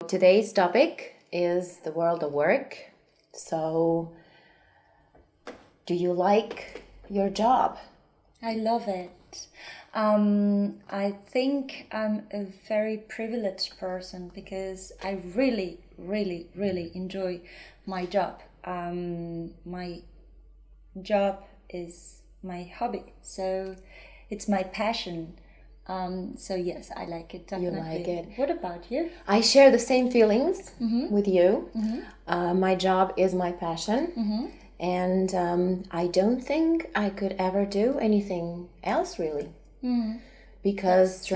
Today's topic is the world of work. So, do you like your job? I love it. I think I'm a very privileged person because I really, really, really enjoy my job. My job is my hobby, so it's my passion. So yes, I like it definitely. You like it. What about you? I share the same feelings with you. My job is my passion, and I don't think I could ever do anything else really. Because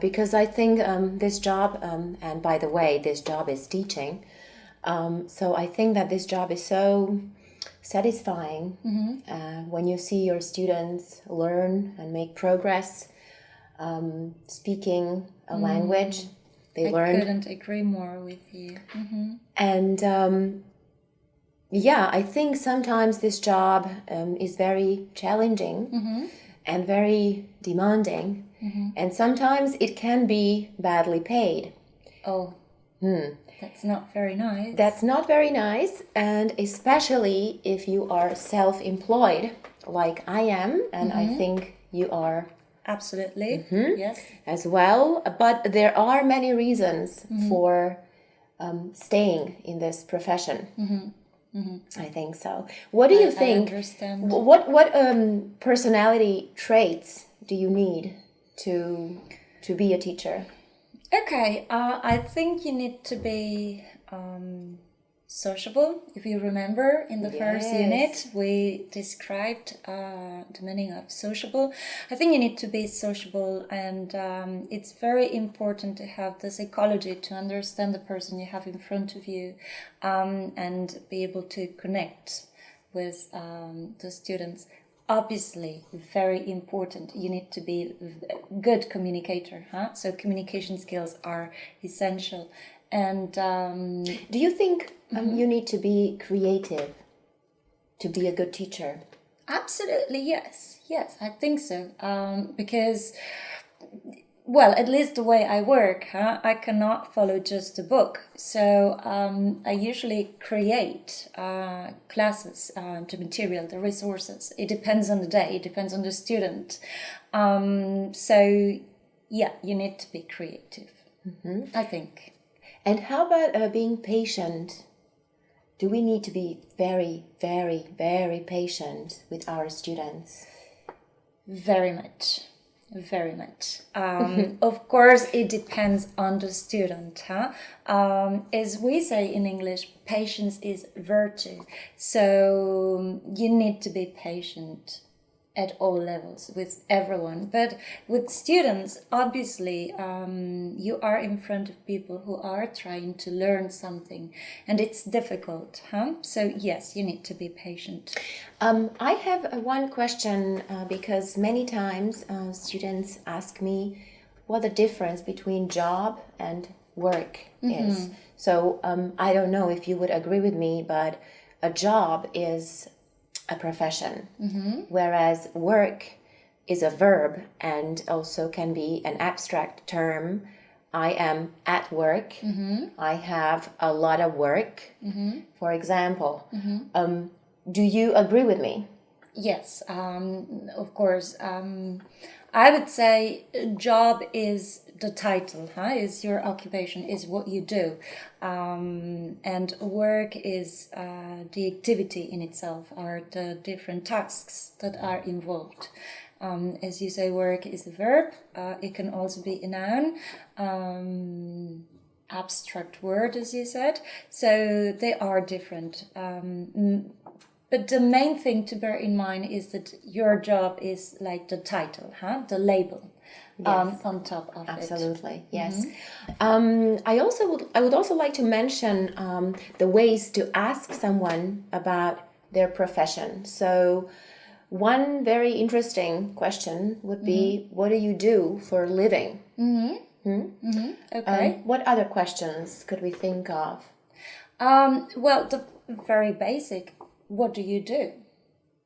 because I think this job, and by the way, this job is teaching. So I think that this job is so satisfying when you see your students learn and make progress, speaking a language they learn. I couldn't agree more with you. And I think sometimes this job is very challenging and very demanding, and sometimes it can be badly paid. Oh, that's not very nice. That's not very nice, and especially if you are self-employed, like I am, and I think you are Absolutely, yes. as well. But there are many reasons for staying in this profession. I think so. What do you think? I understand. What personality traits do you need to be a teacher? Okay, I think you need to be sociable. If you remember, in the first unit, we described the meaning of sociable. I think you need to be sociable, and it's very important to have the psychology to understand the person you have in front of you, and be able to connect with the students. Obviously, very important. You need to be a good communicator, So communication skills are essential. And do you think you need to be creative to be a good teacher? Absolutely, yes. Yes, I think so. Because, well, at least the way I work, I cannot follow just a book. So I usually create classes, the material, the resources. It depends on the day, it depends on the student. So, yeah, you need to be creative, I think. And how about being patient? Do we need to be very, very, very patient with our students? Very much. Very much. Of course, it depends on the student. As we say in English, patience is virtue. So you need to be patient at all levels with everyone. But with students, obviously, you are in front of people who are trying to learn something, and it's difficult. So yes, you need to be patient. I have one question because many times students ask me what the difference between job and work is. So I don't know if you would agree with me, but a job is a profession, whereas work is a verb and also can be an abstract term. I am at work. I have a lot of work, for example. Do you agree with me? Yes, of course. I would say job is the title, is your occupation, is what you do. And work is the activity in itself, are the different tasks that are involved. As you say, work is a verb. It can also be a noun. Abstract word, as you said. So they are different. But the main thing to bear in mind is that your job is like the title, the label on top of Absolutely, yes. I would also like to mention the ways to ask someone about their profession. So one very interesting question would be, what do you do for a living? Okay. What other questions could we think of? Well, the very basic, what do you do?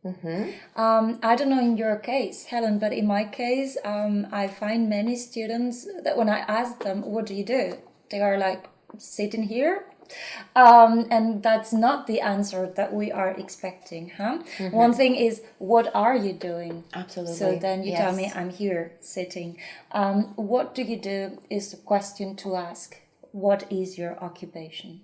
I don't know in your case, Helen, but in my case, I find many students that when I ask them, what do you do? They are like, sitting here. And that's not the answer that we are expecting, huh? One thing is, what are you doing? Absolutely. So then you tell me, Yes. I'm here sitting. What do you do is the question to ask. What is your occupation?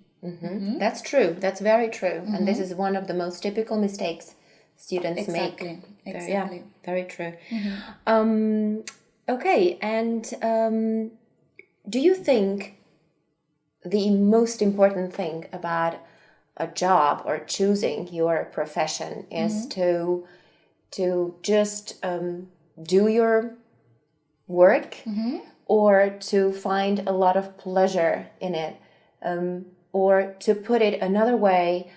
That's true. That's very true. And this is one of the most typical mistakes students make. Exactly. Yeah, very true. Okay, and do you think the most important thing about a job or choosing your profession is to just do your work or to find a lot of pleasure in it? Or to put it another way,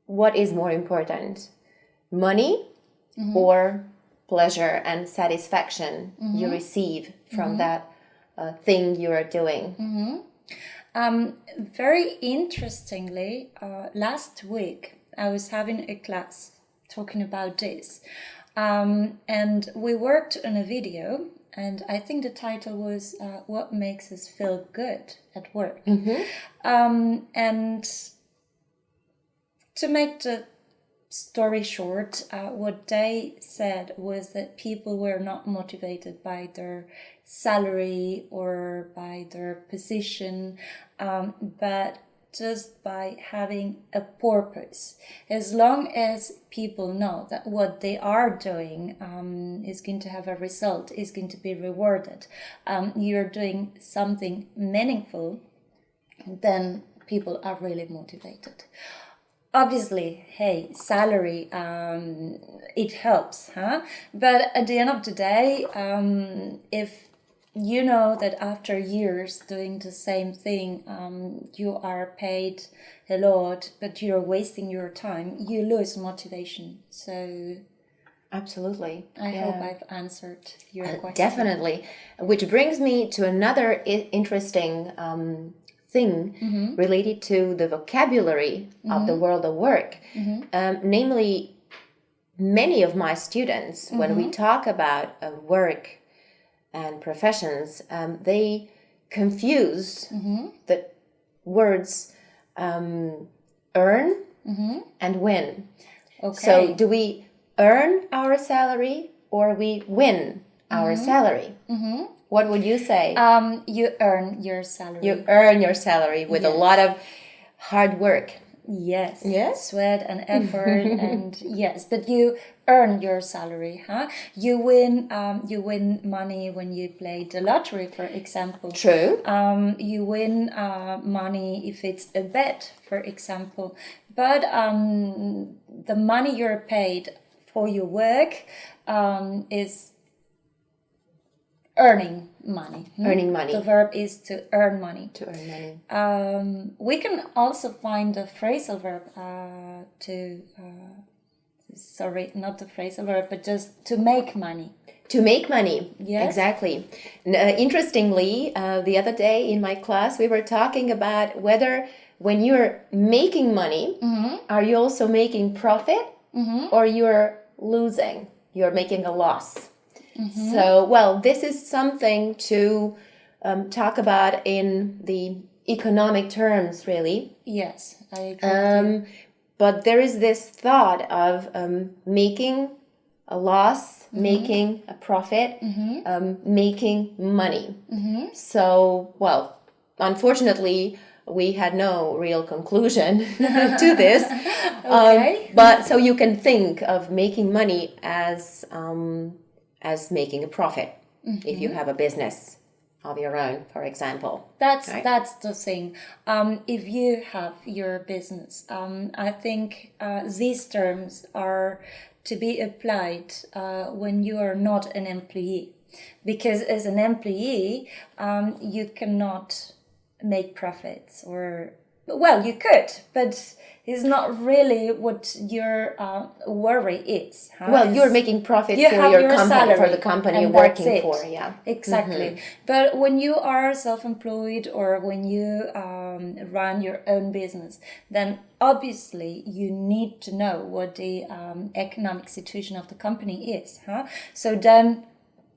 what is more important? Money or pleasure and satisfaction you receive from that thing you are doing? Very interestingly, last week I was having a class talking about this. And we worked on a video, and I think the title was What Makes Us Feel Good at Work. And to make the story short, what they said was that people were not motivated by their salary or by their position, but just by having a purpose. As long as people know that what they are doing is going to have a result, is going to be rewarded, you're doing something meaningful, then people are really motivated. Obviously, hey, salary, it helps, huh? But at the end of the day, if you know that after years doing the same thing, you are paid a lot, but you're wasting your time, you lose motivation. So Absolutely. I hope I've answered your question. Definitely. Which brings me to another interesting thing related to the vocabulary of the world of work. Namely, many of my students, when we talk about work and professions, they confuse the words earn and win. Okay. So do we earn our salary or we win our salary? What would you say? You earn your salary. You earn your salary with a lot of hard work. Yes. Yes? Sweat and effort and yes, but you earn your salary, huh? You win money when you play the lottery, for example. True. You win money if it's a bet, for example. But the money you're paid for your work is earning money. Earning money. The verb is to earn money. To earn money. We can also find the phrasal verb sorry, not the phrasal verb, but just to make money. To make money. Yes. Exactly. Interestingly, the other day in my class, we were talking about whether when you're making money, are you also making profit or you're losing? You're making a loss. So, well, this is something to talk about in the economic terms, really. Yes, I agree with you. But there is this thought of making a loss, making a profit, making money. So, well, unfortunately, we had no real conclusion to this. Okay. But so you can think of making money as making a profit if you have a business of your own, for example. That's the thing. If you have your business, I think these terms are to be applied when you are not an employee, because as an employee, you cannot make profits, or well, you could, but it's not really what your worry is. Huh? Well, you're making profit you for have your your company, salary, for the company and you're that's working it. for. Yeah, Exactly. But when you are self-employed or when you run your own business, then obviously you need to know what the economic situation of the company is. Huh? So then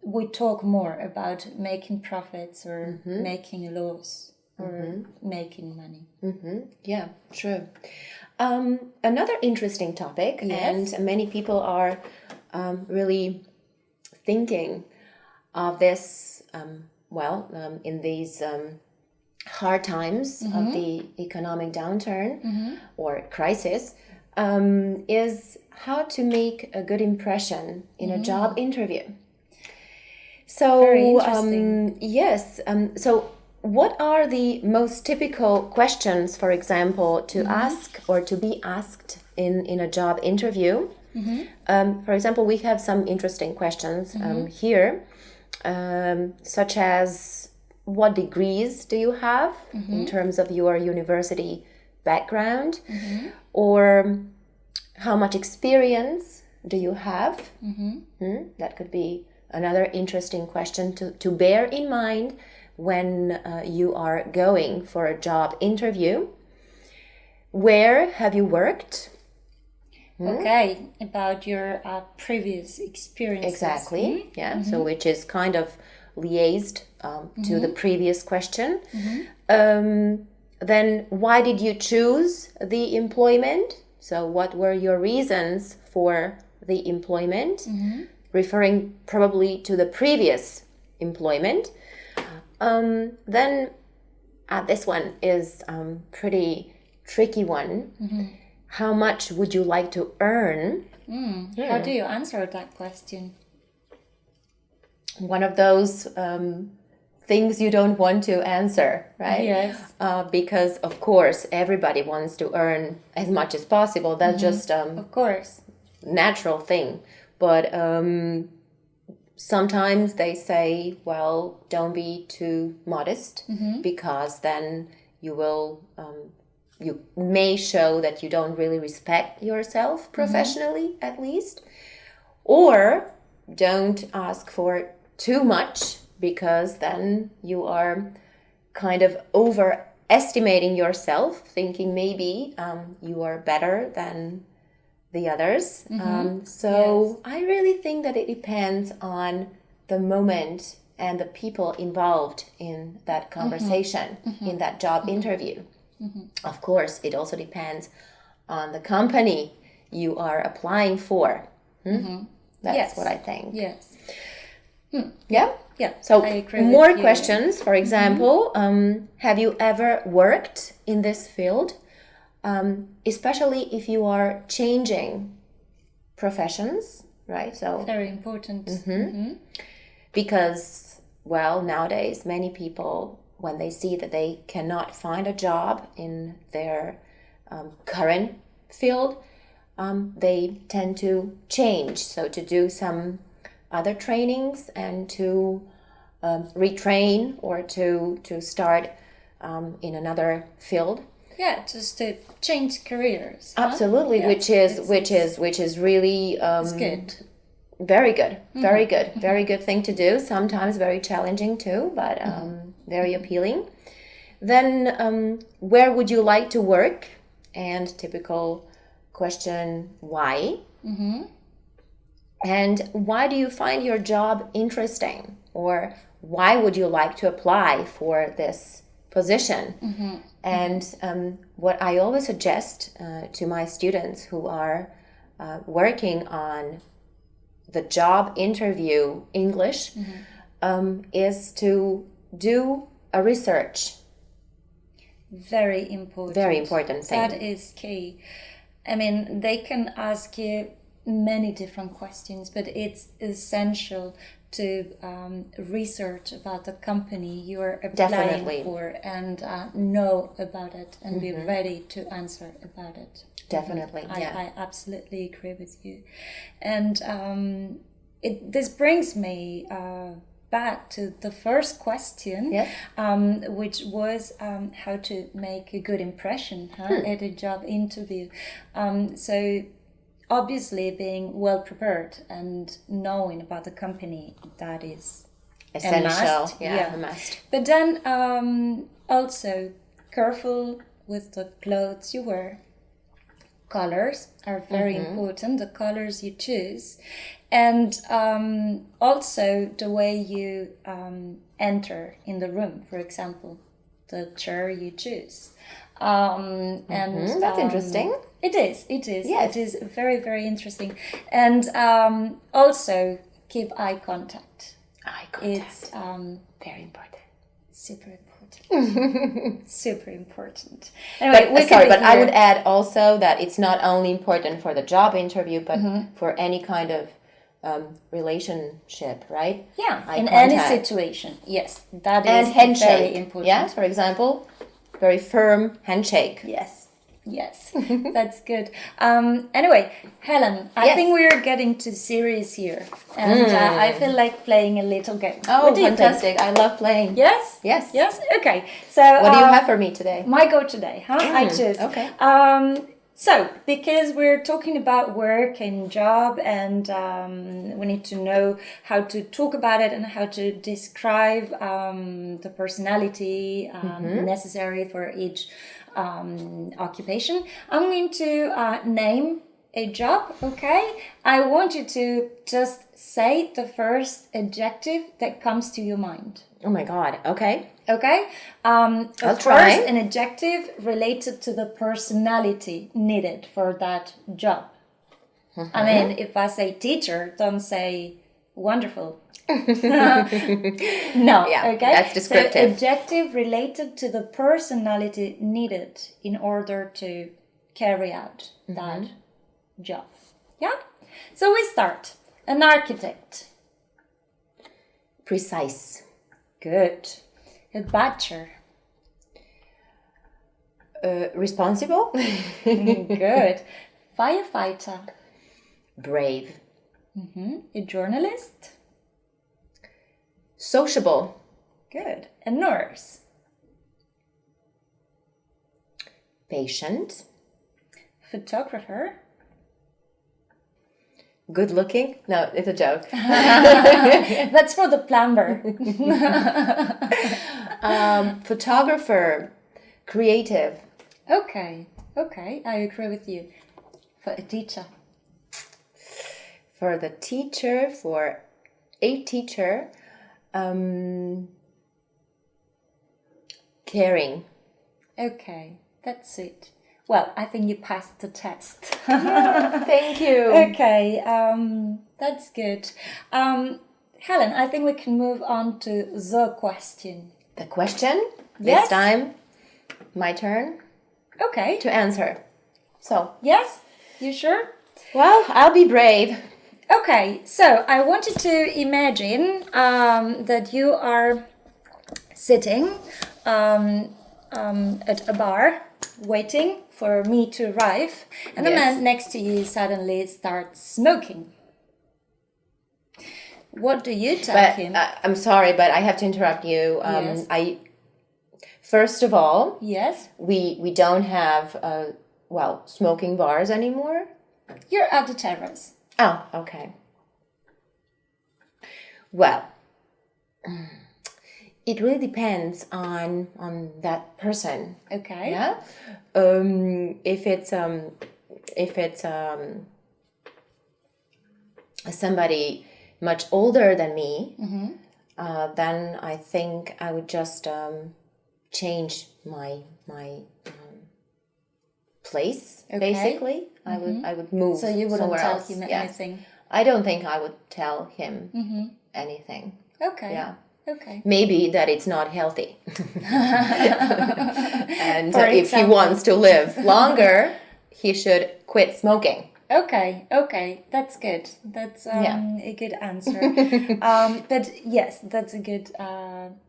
we talk more about making profits or making a loss. or making money. Yeah, true. Another interesting topic, Yes. and many people are really thinking of this, in these hard times of the economic downturn or crisis, is how to make a good impression in a job interview. So, Very interesting. yes. So, what are the most typical questions, for example, to ask or to be asked in a job interview? For example, we have some interesting questions here, such as what degrees do you have in terms of your university background, or how much experience do you have? That could be another interesting question to bear in mind when you are going for a job interview. Where have you worked? Okay, about your previous experiences. Exactly, yeah. So which is kind of liaised to the previous question. Then why did you choose the employment? So what were your reasons for the employment? Referring probably to the previous employment. Then this one is pretty tricky one. How much would you like to earn? How do you answer that question? One of those things you don't want to answer, right? Yes. Because of course everybody wants to earn as much as possible. That's just Of course. natural thing. But sometimes they say, well, don't be too modest, because then you will you may show that you don't really respect yourself professionally, at least. Or don't ask for too much, because then you are kind of overestimating yourself, thinking maybe you are better than the others. So I really think that it depends on the moment and the people involved in that conversation, in that job interview. Of course, it also depends on the company you are applying for. That's what I think. Yes. Yeah? Yeah. So I agree more with you. questions, for example, have you ever worked in this field? Especially if you are changing professions, right? So Very important. because, well, nowadays many people, when they see that they cannot find a job in their current field, they tend to change. So to do some other trainings and to retrain, or to start in another field. Yeah, just to change careers. huh? Absolutely, Yeah, which is really It's good. very good, very good thing to do. Sometimes very challenging too, but very appealing. Then, where would you like to work? And typical question, why? And why do you find your job interesting? Or why would you like to apply for this position? And what I always suggest to my students who are working on the job interview English is to do a research. Very important. Very important thing. That is key. I mean, they can ask you many different questions, but it's essential to research about the company you are applying Definitely. for and know about it and be ready to answer about it. Definitely, yeah. I absolutely agree with you. And this brings me back to the first question, Yes. which was how to make a good impression at a job interview. So obviously being well prepared and knowing about the company, that is Essential. must, Yeah, yeah. a must. But then also careful with the clothes you wear. Colors are very important, the colors you choose. And also the way you enter in the room, for example. the chair you choose. And That's interesting. It is. It is. Yes. It is very, very interesting. And also keep eye contact. Eye contact. It's Very important. super important. Super important. Anyway, we Sorry, can but be I here. would add also that it's not only important for the job interview, but for any kind of relationship, right? Yeah, Eye in contact. any situation. Yes, that And is handshake. very important. Yeah, for example, very firm handshake. Yes, yes, that's good. Anyway, Helen, I Yes. think we're getting too serious here, and I feel like playing a little game. Oh, What do you think? fantastic. I love playing. Yes? Yes. Yes? Okay. So, What do you have for me today? my go today, huh? I choose. okay. So, because we're talking about work and job, and we need to know how to talk about it and how to describe the personality necessary for each occupation, I'm going to name a job, okay? I want you to just say the first adjective that comes to your mind. Oh my God. Okay. Okay. I'll Of try. course, an adjective related to the personality needed for that job. I mean, if I say teacher, don't say wonderful. No. Yeah, okay. that's descriptive. So adjective related to the personality needed in order to carry out that job. Yeah. So we start. An architect. Precise. Good. A butcher. Responsible. Good. Firefighter. Brave. A journalist. Sociable. Good. A nurse. Patient. Photographer. Good looking. No, it's a joke. That's for the plumber. Photographer. Creative. Okay. Okay. I agree with you. For a teacher. For a teacher, caring. Okay. That's it. Well, I think you passed the test. Thank you. Okay. That's good. Helen, I think we can move on to the question. The question. Yes. This time, my turn Okay. to answer. So, Yes? You sure? well, I'll be brave. Okay, so I wanted to imagine that you are sitting at a bar waiting for me to arrive, and the Yes. man next to you suddenly starts smoking. What do you tell But him? I'm sorry, but I have to interrupt you. Yes. First of all, Yes? we don't have smoking bars anymore. You're at the terrace. Oh, okay. Well, it really depends on that person. Okay. Yeah. If it's somebody much older than me, then I think I would just change my place. Okay. Basically, I would move. So you wouldn't somewhere tell else. him Yeah. anything? I don't think I would tell him anything. Okay. Yeah. Okay. Maybe that it's not healthy. And For if he example. wants to live longer, he should quit smoking. Okay, okay, that's good. That's a good answer. But yes, that's a good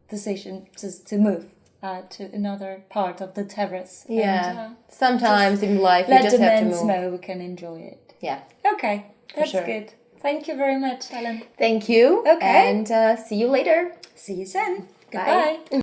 decision to move to another part of the terrace. Yeah. And, Sometimes in life you let just the have to men move. smoke and enjoy it. Yeah. Okay, that's sure. good. Thank you very much, Helen. Thank you. Okay. And see you later. See you soon. Bye. Goodbye.